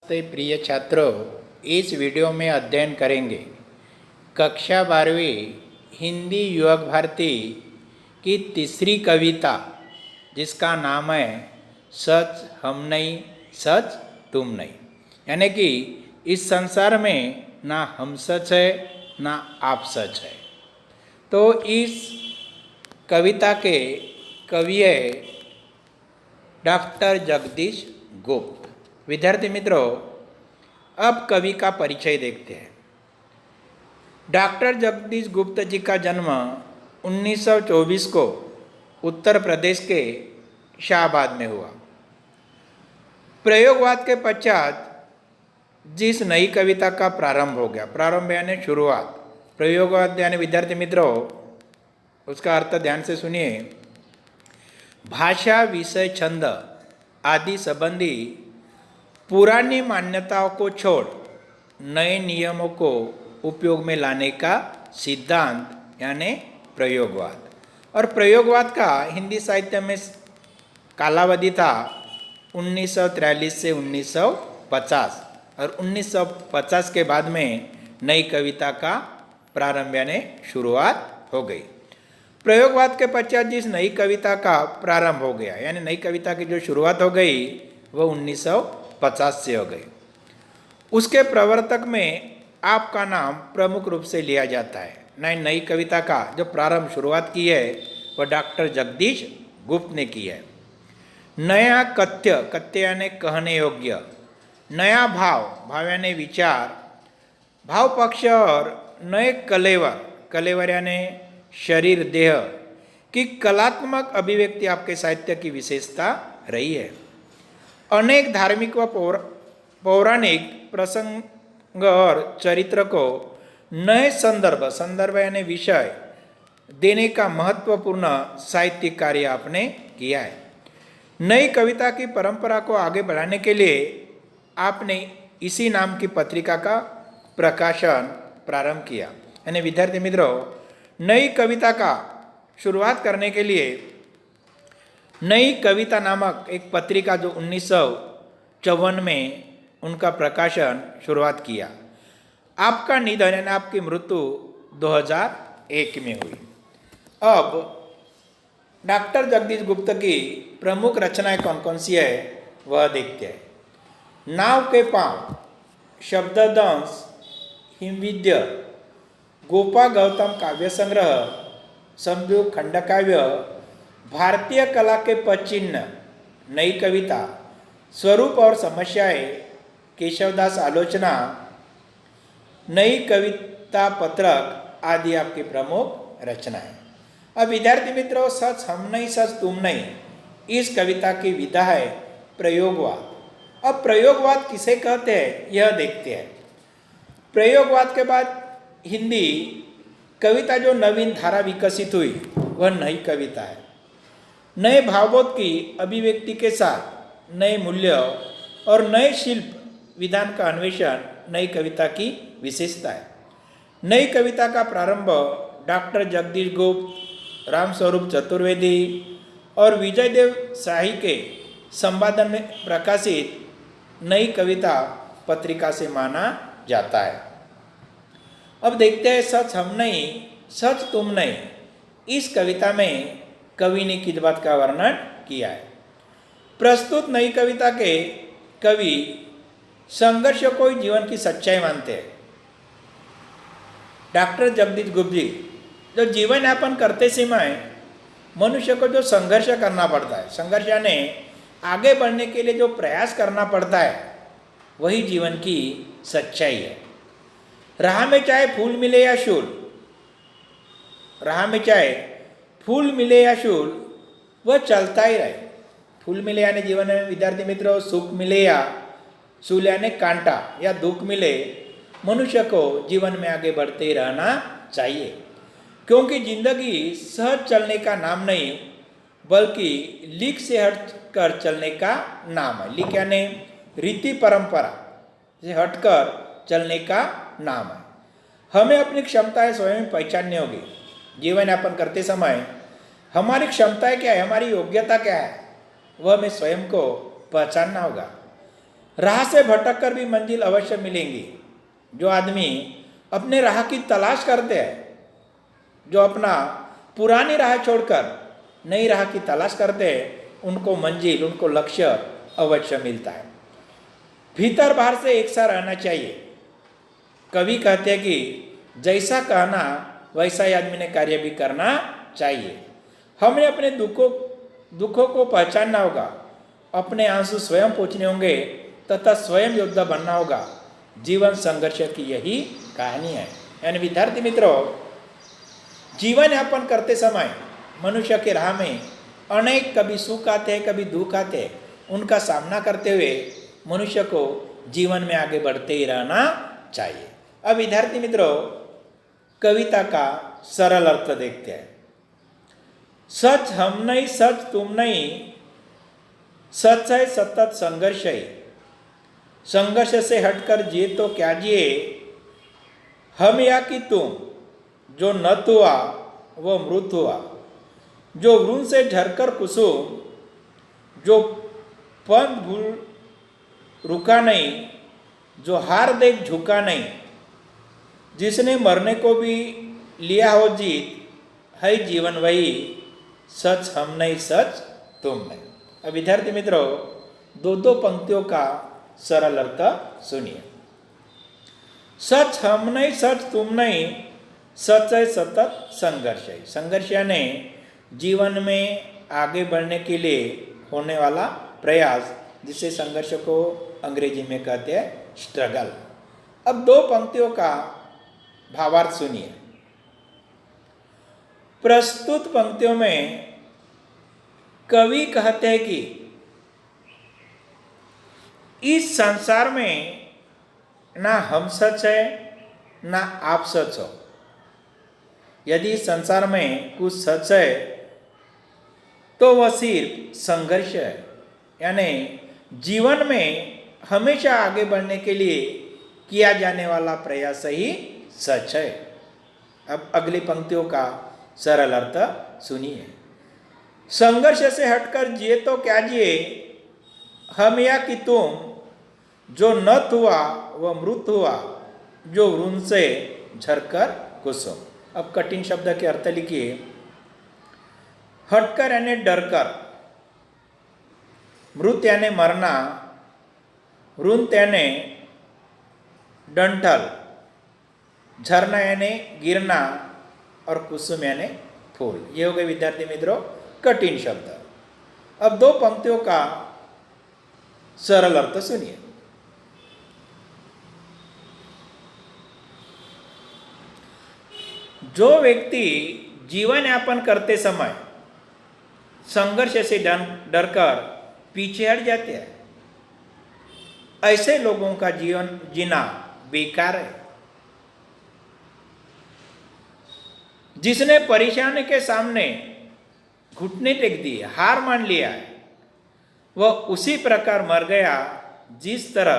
नमस्ते प्रिय छात्रों, इस वीडियो में अध्ययन करेंगे कक्षा 12वीं हिंदी युवक भारती की तीसरी कविता जिसका नाम है सच हम नहीं सच तुम नहीं। यानी कि इस संसार में ना हम सच है ना आप सच है। तो इस कविता के कवि है डॉक्टर जगदीश गुप्त। विद्यार्थी मित्रों, अब कवि का परिचय देखते हैं। डॉक्टर जगदीश गुप्त जी का जन्म 1924 को उत्तर प्रदेश के शाहबाद में हुआ। प्रयोगवाद के पश्चात जिस नई कविता का प्रारंभ हो गया, प्रारंभ यानी शुरुआत, प्रयोगवाद यानी विद्यार्थी मित्रों उसका अर्थ ध्यान से सुनिए। भाषा, विषय, छंद आदि संबंधी पुरानी मान्यताओं को छोड़ नए नियमों को उपयोग में लाने का सिद्धांत यानी प्रयोगवाद। और प्रयोगवाद का हिंदी साहित्य में कालावधि था 1943 से 1950 और 1950 के बाद में नई कविता का प्रारंभ यानी शुरुआत हो गई। प्रयोगवाद के पश्चात जिस नई कविता का प्रारंभ हो गया यानी नई कविता की जो शुरुआत हो गई वह 1950 से हो गई। उसके प्रवर्तक में आपका नाम प्रमुख रूप से लिया जाता है। नई कविता का जो प्रारंभ शुरुआत की है वह डॉक्टर जगदीश गुप्त ने की है। नया कथ्य, कथ्य यानी कहने योग्य, नया भाव, भाव यानी विचार, भाव पक्ष और नए कलेवर, कलेवर यानी शरीर देह की कलात्मक अभिव्यक्ति आपके साहित्य की विशेषता रही है। अनेक धार्मिक व पौराणिक प्रसंग और चरित्र को नए संदर्भ, संदर्भ यानी विषय देने का महत्वपूर्ण साहित्यिक कार्य आपने किया है। नई कविता की परंपरा को आगे बढ़ाने के लिए आपने इसी नाम की पत्रिका का प्रकाशन प्रारंभ किया। यानी विद्यार्थी मित्रों, नई कविता का शुरुआत करने के लिए नई कविता नामक एक पत्रिका जो 1954 में उनका प्रकाशन शुरुआत किया। आपका निधन यानी आपकी मृत्यु 2001 में हुई। अब डॉक्टर जगदीश गुप्त की प्रमुख रचनाएं कौन कौन सी है वह देखते हैं। नाव के पांव, शब्ददंश, हिमविद्य, गोपा गौतम काव्य संग्रह, शंभु खंडकाव्य, भारतीय कला के पचिन्ह, नई कविता, स्वरूप और समस्याएं, केशवदास आलोचना, नई कविता पत्रक आदि आपकी प्रमुख रचनाएं। अब विद्यार्थी मित्रों, सच हम नहीं सच तुम नहीं, इस कविता की विधा है प्रयोगवाद। अब प्रयोगवाद किसे कहते हैं यह देखते हैं। प्रयोगवाद के बाद हिंदी कविता जो नवीन धारा विकसित हुई वह नई कविता है। नए भावबोध की अभिव्यक्ति के साथ नए मूल्य और नए शिल्प विधान का अन्वेषण नई कविता की विशेषता है। नई कविता का प्रारंभ डॉक्टर जगदीश गुप्त, रामस्वरूप चतुर्वेदी और विजयदेव शाही के संपादन में प्रकाशित नई कविता पत्रिका से माना जाता है। अब देखते हैं सच हम नहीं सच तुम नहीं। इस कविता में कवि ने किस बात का वर्णन किया है। प्रस्तुत नई कविता के कवि संघर्ष को ही जीवन की सच्चाई मानते हैं। डॉक्टर जगदीश गुप्त जी जो जीवन यापन करते समय मनुष्य को जो संघर्ष करना पड़ता है, संघर्ष यानी आगे बढ़ने के लिए जो प्रयास करना पड़ता है वही जीवन की सच्चाई है। राह में चाहे फूल मिले या शूल, राह में चाहे फूल मिले या शूल, वह चलता ही रहे। फूल मिले यानी जीवन में विद्यार्थी मित्रों सुख मिले या शूल यानी कांटा या दुख मिले, मनुष्य को जीवन में आगे बढ़ते ही रहना चाहिए। क्योंकि जिंदगी सहज चलने का नाम नहीं बल्कि लीक से हट कर चलने का नाम है। लीक यानी रीति परंपरा से हटकर चलने का नाम है। हमें अपनी क्षमताएं स्वयं पहचाननी होगी। जीवन यापन करते समय हमारी क्षमताएं क्या है, हमारी योग्यता क्या है, वह हमें स्वयं को पहचानना होगा। राह से भटक कर भी मंजिल अवश्य मिलेंगी। जो आदमी अपने राह की तलाश करते हैं, जो अपना पुरानी राह छोड़कर नई राह की तलाश करते हैं, उनको मंजिल, उनको लक्ष्य अवश्य मिलता है। भीतर बाहर से एक सा रहना चाहिए। कवि कहते हैं कि जैसा कहना वैसा ही आदमी ने कार्य भी करना चाहिए। हमें अपने दुखों को पहचानना होगा, अपने आंसू स्वयं पोंछने होंगे तथा स्वयं योद्धा बनना होगा। जीवन संघर्ष की यही कहानी है। यानी विद्यार्थी मित्रों, जीवन यापन करते समय मनुष्य के राह में अनेक कभी सुख आते हैं, कभी दुख आते हैं। उनका सामना करते हुए मनुष्य को जीवन में आगे बढ़ते ही रहना चाहिए। अब विद्यार्थी मित्रों, कविता का सरल अर्थ देखते हैं। सच हम नहीं, सच तुम नहीं, सच है सतत संघर्ष है। संघर्ष से हटकर जिए तो क्या जिए, हम या कि तुम। जो नत हुआ वो मृत हुआ, जो वृण से झरकर कुसुम। जो पंथ भूल रुका नहीं, जो हार देख झुका नहीं। जिसने मरने को भी लिया हो जीत, है जीवन वही। सच हम नहीं, सच तुम नहीं। अब विद्यार्थी मित्रों, दो पंक्तियों का सरल अर्थ सुनिए। सच हम नहीं, सच तुम नहीं, सच है सतत संघर्ष है। संघर्ष यानी जीवन में आगे बढ़ने के लिए होने वाला प्रयास, जिसे संघर्ष को अंग्रेजी में कहते हैं स्ट्रगल। अब दो पंक्तियों का भावार्थ सुनिए। प्रस्तुत पंक्तियों में कवि कहते हैं कि इस संसार में ना हम सच है ना आप सच हो। यदि इस संसार में कुछ सच है तो वह सिर्फ संघर्ष है। यानी जीवन में हमेशा आगे बढ़ने के लिए किया जाने वाला प्रयास ही सच है। अब अगली पंक्तियों का सरल अर्थ सुनिए। संघर्ष से हटकर जिए तो क्या जिए, हम या कि तुम। जो नत हुआ वह मृत हुआ, जो वृण से झरकर कुसुम। अब कठिन शब्द के अर्थ लिखिए। हटकर यानी डरकर, मृत यानी मरना, वृण यानी डंठल, झरना यानी गिरना और कुसुम यानी फूल। ये हो गए विद्यार्थी मित्रों कठिन शब्द। अब दो पंक्तियों का सरल अर्थ सुनिए। जो व्यक्ति जीवन यापन करते समय संघर्ष से डरकर पीछे हट जाते हैं, ऐसे लोगों का जीवन जीना बेकार है। जिसने परेशानी के सामने घुटने टेक दिए, हार मान लिया है, वह उसी प्रकार मर गया जिस तरह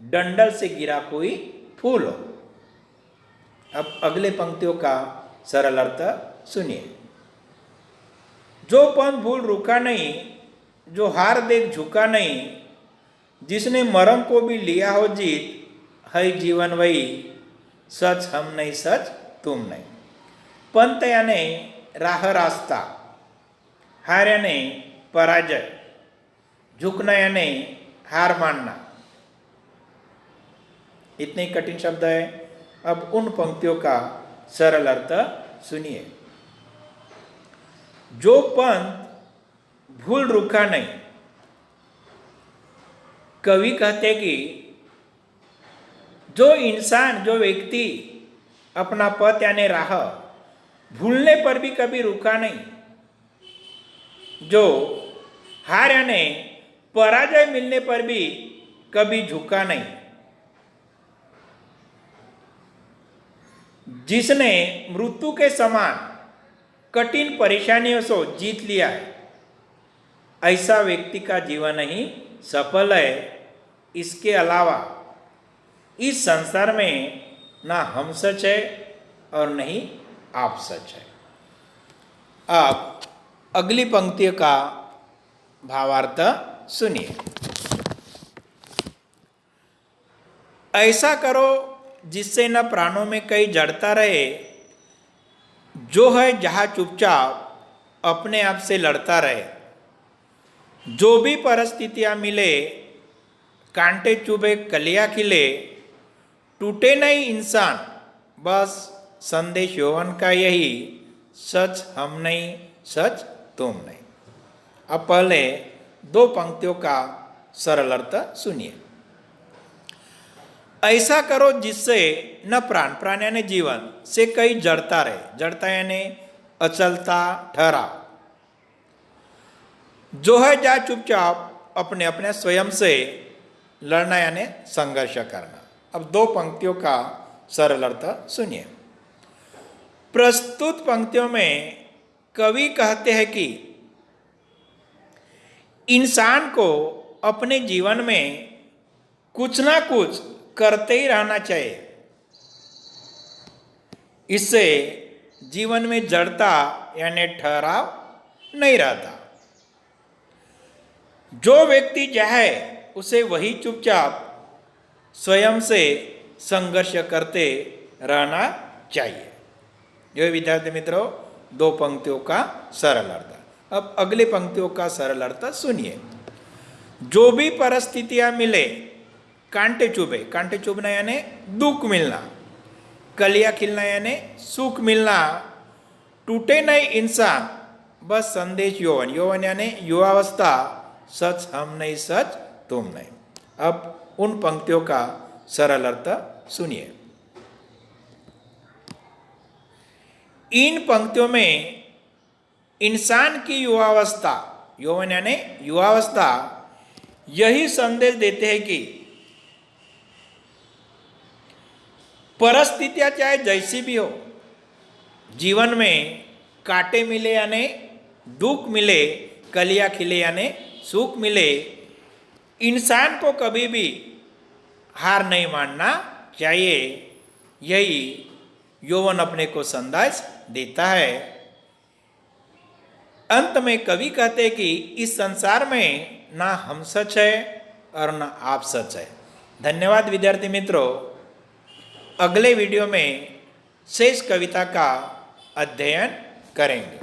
डंडल से गिरा कोई फूल हो। अब अगले पंक्तियों का सरल अर्थ सुनिए। जो पंथ भूल रुका नहीं, जो हार देख झुका नहीं। जिसने मरण को भी लिया हो जीत, है जीवन वही। सच हम नहीं, सच तुम नहीं। पंथ यानी राह रास्ता, हार यानी पराजय, झुकना यानी हार मानना। इतने कठिन शब्द है। अब उन पंक्तियों का सरल अर्थ सुनिए। जो पंथ भूल रुका नहीं, कवि कहते कि जो इंसान, जो व्यक्ति अपना पथ यानी राह भूलने पर भी कभी रुका नहीं, जो हार यानी पराजय मिलने पर भी कभी झुका नहीं, जिसने मृत्यु के समान कठिन परेशानियों से जीत लिया है, ऐसा व्यक्ति का जीवन ही सफल है। इसके अलावा इस संसार में ना हम सच है और नहीं आप सच है। अब अगली पंक्ति का भावार्थ सुनिए। ऐसा करो जिससे न प्राणों में कहीं जड़ता रहे, जो है जहाँ चुपचाप अपने आप से लड़ता रहे। जो भी परिस्थितियाँ मिले, कांटे चुभे कलियाँ खिले, टूटे नहीं इंसान, बस संदेश यौवन का यही, सच हम नहीं सच तुम नहीं। अब पहले दो पंक्तियों का सरल अर्थ सुनिए। ऐसा करो जिससे न प्राण यानी जीवन से कहीं जड़ता रहे, जड़ता यानी अचलता ठहराव, जो है जा चुपचाप अपने अपने स्वयं से लड़ना यानी संघर्ष करना। अब दो पंक्तियों का सरल अर्थ सुनिए। प्रस्तुत पंक्तियों में कवि कहते हैं कि इंसान को अपने जीवन में कुछ ना कुछ करते ही रहना चाहिए, इससे जीवन में जड़ता यानी ठहराव नहीं रहता। जो व्यक्ति चाहे उसे वही चुपचाप स्वयं से संघर्ष करते रहना चाहिए। जो विद्यार्थी मित्रों, दो पंक्तियों का सरल अर्थ। अब अगली पंक्तियों का सरल अर्थ सुनिए। जो भी परिस्थितियां मिले, कांटे चुभना यानी दुख मिलना, कलियां खिलना यानी सुख मिलना, टूटे नहीं इंसान, बस संदेश यौवन यानी युवावस्था, सच हम नहीं सच तुम नहीं। अब उन पंक्तियों का सरल अर्थ सुनिए। इन पंक्तियों में इंसान की युवावस्था, यौवन यानी युवावस्था, यही संदेश देते हैं कि परिस्थितियां चाहे जैसी भी हो, जीवन में कांटे मिले यानी दुख मिले, कलियां खिले यानी सुख मिले, इंसान को कभी भी हार नहीं मानना चाहिए। यही यौवन अपने को संदेश देता है। अंत में कवि कहते हैं कि इस संसार में ना हम सच है और ना आप सच है। धन्यवाद विद्यार्थी मित्रों। अगले वीडियो में शेष कविता का अध्ययन करेंगे।